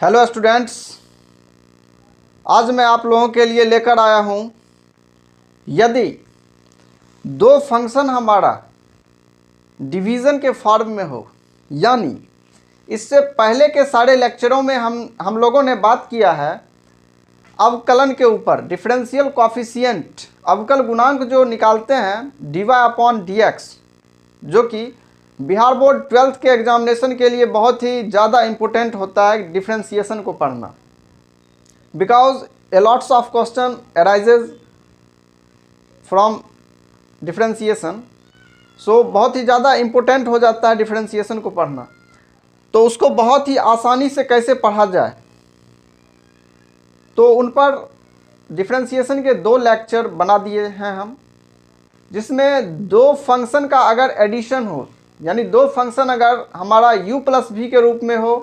Hello students, आज मैं आप लोगों के लिए लेकर आया हूँ यदि दो फंक्शन हमारा डिवीज़न के फॉर्म में हो, यानी इससे पहले के सारे लेक्चरों में हम लोगों ने बात किया है अवकलन के ऊपर, डिफरेंशियल कॉफिशिएंट, अवकल गुणांक जो निकालते हैं dy अपॉन dx, जो कि बिहार बोर्ड 12th के एग्जामिनेशन के लिए बहुत ही ज़्यादा इम्पोर्टेंट होता है डिफ्रेंसिएशन को पढ़ना, because a lots of question arises from differentiation. So बहुत ही ज़्यादा इम्पोर्टेंट हो जाता है डिफ्रेंसिएशन को पढ़ना। तो उसको बहुत ही आसानी से कैसे पढ़ा जाए, तो उन पर डिफ्रेंसिएशन के 2 लेक्चर बना दिए हैं हम, जिसमें 2 फंक्शन का अगर एडिशन हो, यानी 2 फंक्शन अगर हमारा u प्लस भी के रूप में हो,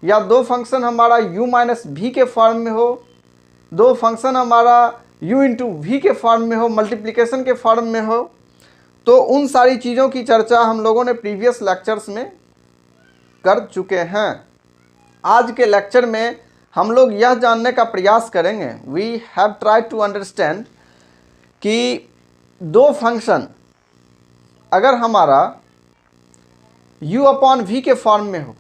या 2 फंक्शन हमारा u माइनस भी के फॉर्म में हो, 2 फंक्शन हमारा u इंटू वी के फॉर्म में हो, मल्टीप्लिकेशन के फॉर्म में हो, तो उन सारी चीज़ों की चर्चा हम लोगों ने प्रीवियस लेक्चर्स में कर चुके हैं। आज के लेक्चर में हम लोग यह जानने का प्रयास करेंगे, we have tried to understand कि 2 फंक्शन अगर हमारा u अपॉन वी के फॉर्म में हो,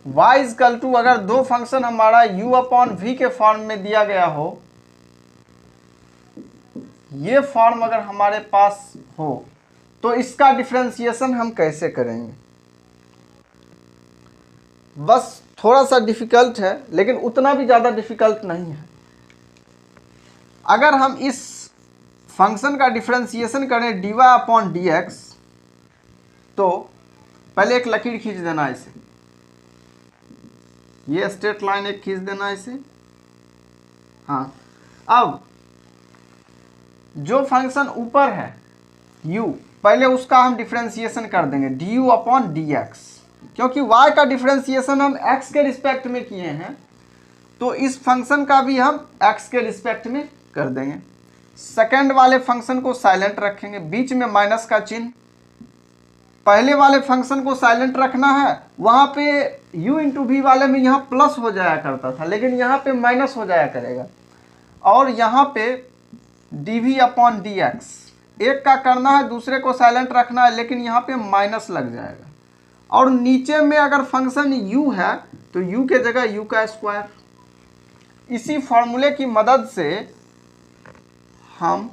y इजकल टू अगर 2 फंक्शन हमारा u अपॉन वी के फॉर्म में दिया गया हो, ये फॉर्म अगर हमारे पास हो, तो इसका डिफरेंशिएशन हम कैसे करेंगे। बस थोड़ा सा डिफिकल्ट है, लेकिन उतना भी ज़्यादा डिफिकल्ट नहीं है। अगर हम इस फंक्शन का डिफरेंशिएशन करें dy अपॉन dx, तो पहले एक लकीर खींच देना इसे, ये स्ट्रेट लाइन एक खींच देना इसे। हाँ, अब जो फंक्शन ऊपर है u, पहले उसका हम डिफरेंशिएशन कर देंगे du अपॉन dx, क्योंकि y का डिफरेंशिएशन हम x के रिस्पेक्ट में किए हैं, तो इस फंक्शन का भी हम x के रिस्पेक्ट में कर देंगे। सेकंड वाले फंक्शन को साइलेंट रखेंगे, बीच में माइनस का चिन्ह। पहले वाले फंक्शन को साइलेंट रखना है, वहाँ पे u इंटू वी वाले में यहाँ प्लस हो जाया करता था, लेकिन यहाँ पे माइनस हो जाया करेगा। और यहाँ पे dv अपॉन dx, एक का करना है, दूसरे को साइलेंट रखना है, लेकिन यहाँ पे माइनस लग जाएगा। और नीचे में अगर फंक्शन u है तो u के जगह u का स्क्वायर। इसी फॉर्मूले की मदद से हम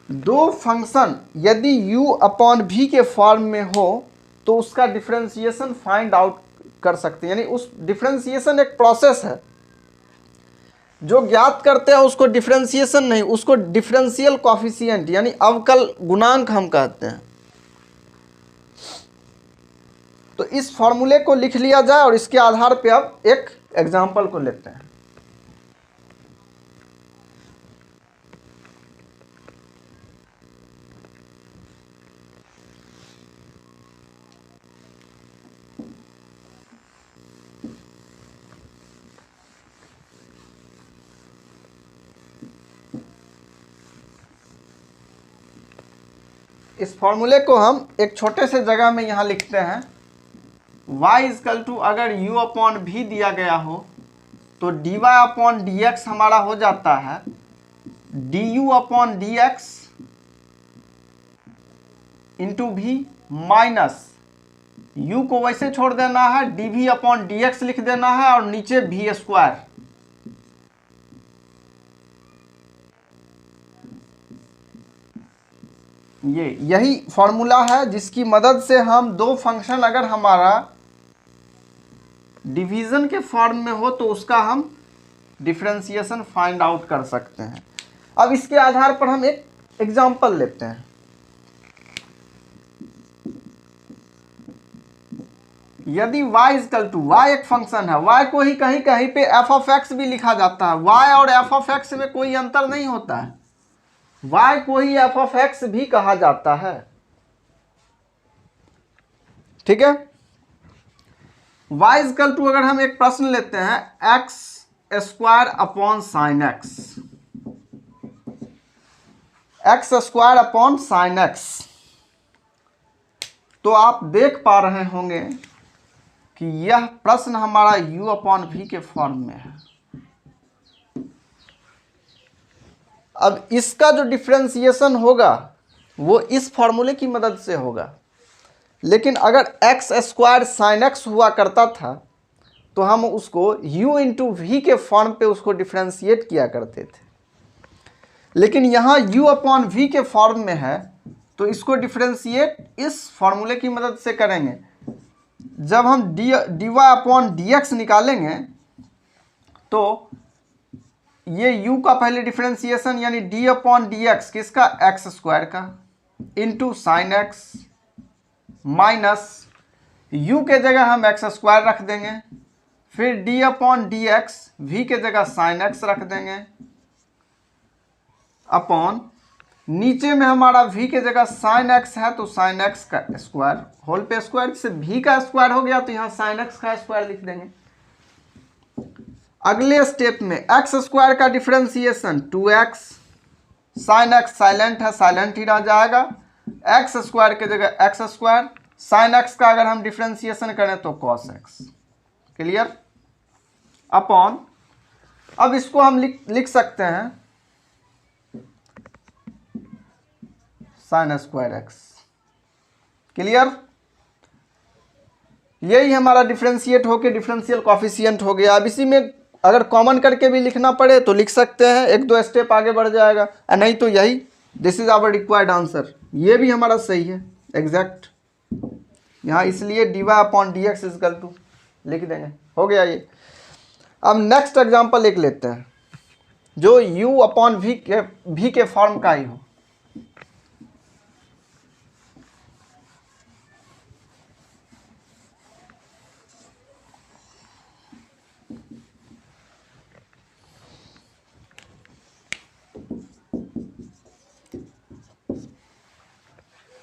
2 फंक्शन यदि u अपॉन v के फॉर्म में हो, तो उसका डिफरेंशिएशन फाइंड आउट कर सकते हैं। यानी उस डिफरेंशिएशन एक प्रोसेस है, जो ज्ञात करते हैं उसको डिफरेंशिएशन नहीं, उसको डिफरेंशियल कॉफिशिएंट यानी अवकल गुणांक हम कहते हैं। तो इस फॉर्मूले को लिख लिया जाए और इसके आधार पे अब एक एग्जांपल को लेते हैं। इस फॉर्मूले को हम एक छोटे से जगह में यहाँ लिखते हैं। y इजकल टू अगर u अपॉन भी दिया गया हो, तो dy अपॉन dx हमारा हो जाता है du अपॉन dx इंटू भी माइनस u को वैसे छोड़ देना है, dv अपॉन dx लिख देना है, और नीचे v स्क्वायर। यही फॉर्मूला है जिसकी मदद से हम 2 फंक्शन अगर हमारा डिवीजन के फॉर्म में हो, तो उसका हम डिफरेंशिएशन फाइंड आउट कर सकते हैं। अब इसके आधार पर हम एक एग्जांपल लेते हैं। यदि y इजकल टू, y एक फंक्शन है, y को ही कहीं कहीं पे f ऑफ x भी लिखा जाता है। y और f ऑफ x में कोई अंतर नहीं होता है, y को ही f ऑफ x भी कहा जाता है। ठीक है। y इजकल टू अगर हम एक प्रश्न लेते हैं x square upon sine x, x square upon sine x, तो आप देख पा रहे होंगे कि यह प्रश्न हमारा u/v के फॉर्म में है। अब इसका जो डिफरेंशिएशन होगा वो इस फॉर्मूले की मदद से होगा, लेकिन अगर x² sin x हुआ करता था तो हम उसको u/v के फॉर्म पे उसको डिफरेंशिएट किया करते थे, लेकिन यहाँ u/v के फॉर्म में है तो इसको डिफरेंशिएट इस फॉर्मूले की मदद से करेंगे। जब हम dy/dx निकालेंगे तो ये u का पहले डिफरेंशिएशन यानी d/dx किसका, x² का into sine x minus u के जगह हम x² रख देंगे, फिर d/dx v के जगह साइन x रख देंगे अपॉन नीचे में हमारा v के जगह साइन x है तो साइन x का स्क्वायर होल पे स्क्वायर से v का स्क्वायर हो गया तो यहाँ साइन x का स्क्वायर लिख देंगे। अगले स्टेप में x² का differentiation 2x, sine x silent है साइलेंट ही रह जाएगा, x² के जगह x², साइन x का अगर हम डिफरेंशिएशन करें तो cos x, क्लियर, अपॉन अब इसको हम लिख सकते हैं sin² x, क्लियर। यही हमारा डिफरेंशिएट होके डिफरेंशियल कॉफिशिएंट हो गया। अब इसी में अगर कॉमन करके भी लिखना पड़े तो लिख सकते हैं, एक दो स्टेप आगे बढ़ जाएगा, नहीं तो यही this is our required answer, ये भी हमारा सही है एग्जैक्ट यहाँ, इसलिए dy/dx = लिख देंगे, हो गया ये। अब नेक्स्ट एग्जांपल एक लेते हैं जो u/v के फॉर्म का ही हो।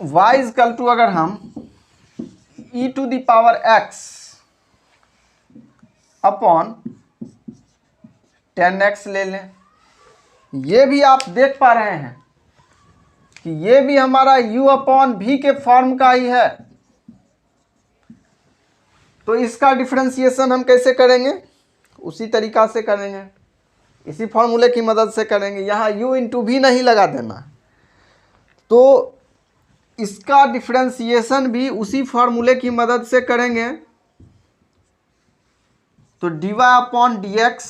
y = अगर हम e⁻x अपॉन 10x ले लें, ये भी आप देख पा रहे हैं कि ये भी हमारा u/v के फॉर्म का ही है। तो इसका डिफरेंशिएशन हम कैसे करेंगे, उसी तरीका से करेंगे, इसी फॉर्मूले की मदद से करेंगे, यहाँ u/v नहीं लगा देना। तो इसका डिफरेंशिएशन भी उसी फॉर्मूले की मदद से करेंगे। तो dy/dx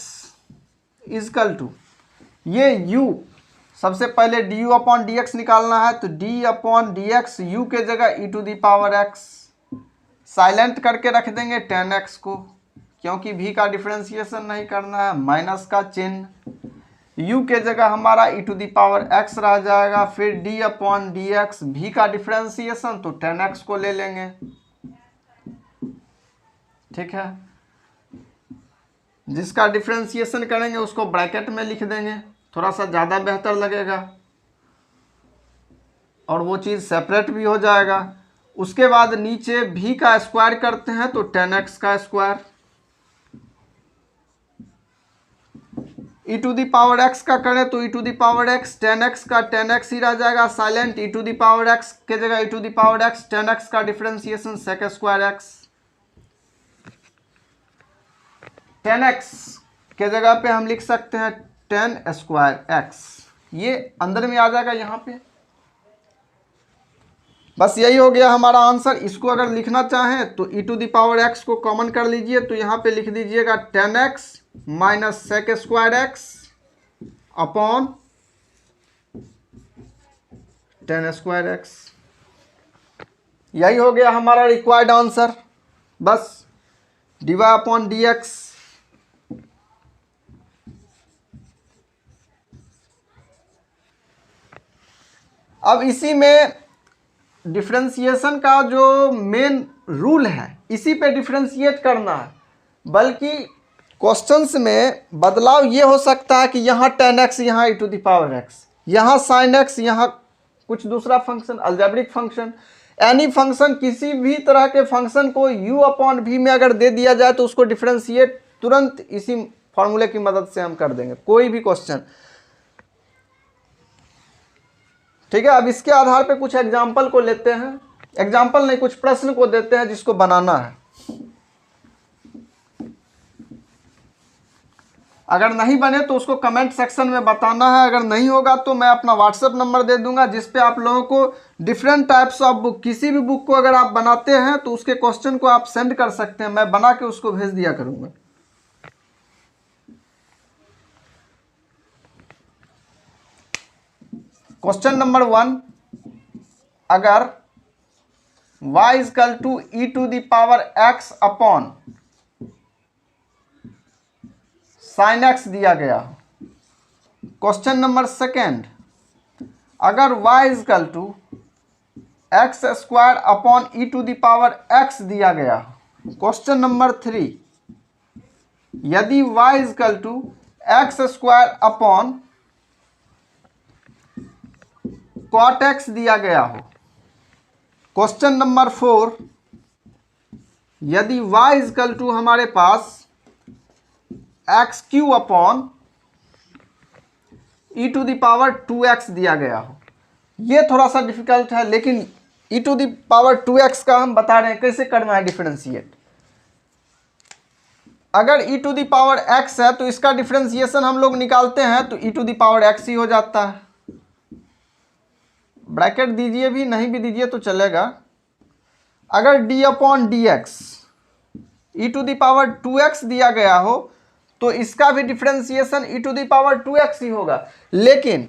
= ये u, सबसे पहले du/dx निकालना है तो d/dx u के जगह e⁻x साइलेंट करके रख देंगे 10x को, क्योंकि v का डिफरेंशिएशन नहीं करना है, माइनस का चिन्ह, u के जगह हमारा e⁻x रह जाएगा, फिर d/dx v का डिफरेंशिएशन तो 10x को ले लेंगे, ठीक है, जिसका डिफरेंशिएशन करेंगे उसको ब्रैकेट में लिख देंगे, थोड़ा सा ज़्यादा बेहतर लगेगा और वो चीज़ सेपरेट भी हो जाएगा। उसके बाद नीचे v का स्क्वायर करते हैं तो 10x का स्क्वायर, e⁻x का करें तो e⁻x 10x का 10x ही रह जाएगा साइलेंट, e⁻x के जगह e⁻x 10x का डिफरेंशिएशन sec² x, 10x के जगह पे हम लिख सकते हैं 10² x, ये अंदर में आ जाएगा यहाँ पे। बस यही हो गया हमारा आंसर। इसको अगर लिखना चाहें तो e⁻x को कॉमन कर लीजिए तो यहाँ पे लिख दीजिएगा 10x minus sec² x upon 10² x, यही हो गया हमारा रिक्वायर्ड आंसर। बस dy/dx अब इसी में डिफरेंशिएशन का जो मेन रूल है इसी पे डिफरेंशिएट करना है, बल्कि क्वेश्चंस में बदलाव ये हो सकता है कि यहाँ 10x यहाँ e⁻x, यहाँ sin x, यहाँ कुछ दूसरा function algebraic function, any function, किसी भी तरह के फंक्शन को u/v में अगर दे दिया जाए तो उसको डिफरेंशिएट तुरंत इसी फॉर्मूले की मदद से हम कर देंगे, कोई भी क्वेश्चन, ठीक है। अब इसके आधार पे कुछ एग्जाम्पल को लेते हैं। एग्जाम्पल नहीं, कुछ प्रश्न को देते हैं जिसको बनाना है। अगर नहीं बने तो उसको कमेंट सेक्शन में बताना है। अगर नहीं होगा तो मैं अपना व्हाट्सएप नंबर दे दूंगा, जिस पे आप लोगों को डिफरेंट टाइप्स ऑफ बुक, किसी भी बुक को अगर आप बनाते हैं तो उसके क्वेश्चन को आप सेंड कर सकते हैं, मैं बना के उसको भेज दिया करूंगा। क्वेश्चन नंबर 1, अगर y is equal to e to the power x upon sine x दिया गया। क्वेश्चन नंबर 2, अगर y is equal to x square upon e to the power x दिया गया। क्वेश्चन नंबर 3, यदि y is equal to x square upon cot x दिया गया हो। Question number 4, यदि y इजकल टू हमारे पास x q upon e to the power 2x दिया गया हो। ये थोड़ा सा डिफिकल्ट है, लेकिन ई टू द पावर 2x का हम बता रहे हैं कैसे करना है डिफरेंशिएट। अगर ई टू द पावर x है तो इसका डिफरेंशिएशन हम लोग निकालते हैं तो ई टू द पावर x ही हो जाता है। ब्रैकेट दीजिए भी, नहीं भी दीजिए तो चलेगा। अगर d upon d x e to the power 2x दिया गया हो तो इसका भी differentiation e to the power 2x ही होगा। लेकिन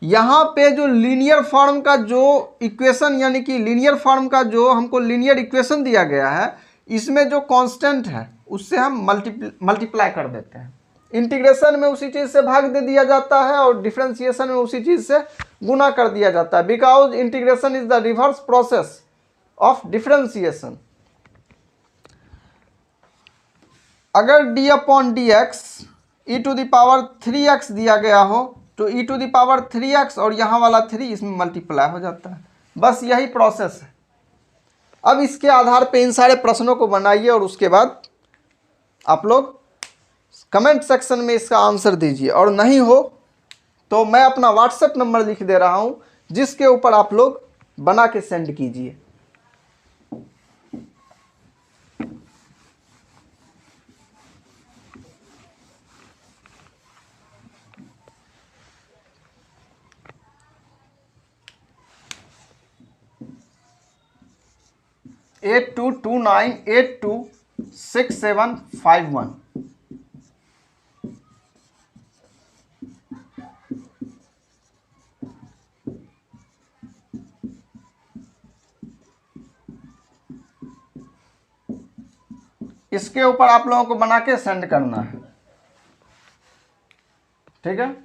यहाँ पे जो लीनियर फॉर्म का जो इक्वेशन, यानी कि लीनियर फॉर्म का जो हमको लीनियर इक्वेशन दिया गया है, इसमें जो कांस्टेंट है उससे हम मल्टीप्लाई कर देते हैं। इंटीग्रेशन में उसी चीज़ से भाग दे दिया जाता है और डिफरेंशिएशन में उसी चीज़ से गुना कर दिया जाता है, because integration is the reverse process of differentiation. अगर d upon d x e to the power 3x दिया गया हो तो ई टू द पावर 3x और यहाँ वाला 3 इसमें मल्टीप्लाई हो जाता है। बस यही प्रोसेस है। अब इसके आधार पे इन सारे प्रश्नों को बनाइए और उसके बाद आप लोग कमेंट सेक्शन में इसका आंसर दीजिए। और नहीं हो तो मैं अपना व्हाट्सएप नंबर लिख दे रहा हूँ, जिसके ऊपर आप लोग बना के सेंड कीजिए। एट 229826751। इसके ऊपर आप लोगों को बना के सेंड करना है, ठीक है।